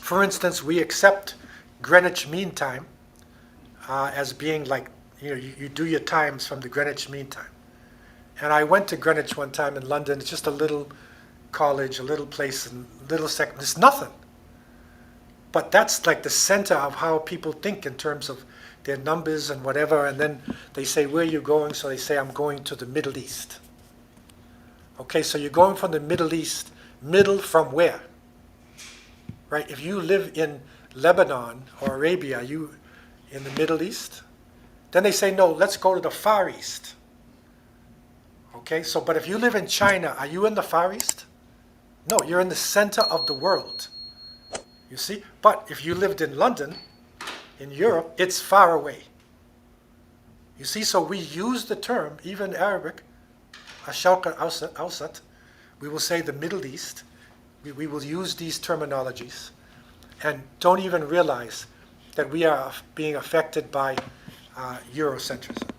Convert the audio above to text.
For instance, we accept Greenwich Mean Time as being like, you do your times from the Greenwich Mean Time. And I went to Greenwich one time in London. It's just a little college, a little place, and little second. It's nothing. But that's like the center of how people think in terms of their numbers and whatever. And then they say, where are you going? So they say, I'm going to the Middle East. Okay, so you're going from the Middle East. Middle from where? Right? If you live in Lebanon or Arabia, are you in the Middle East? Then they say, no, let's go to the Far East. Okay, so, but if you live in China, are you in the Far East? No, you're in the center of the world. You see? But if you lived in London, in Europe, it's far away. You see, so we use the term, even Arabic, Ash-Sharq al-Awsat, we will say the Middle East. We will use these terminologies and don't even realize that we are being affected by Eurocentrism.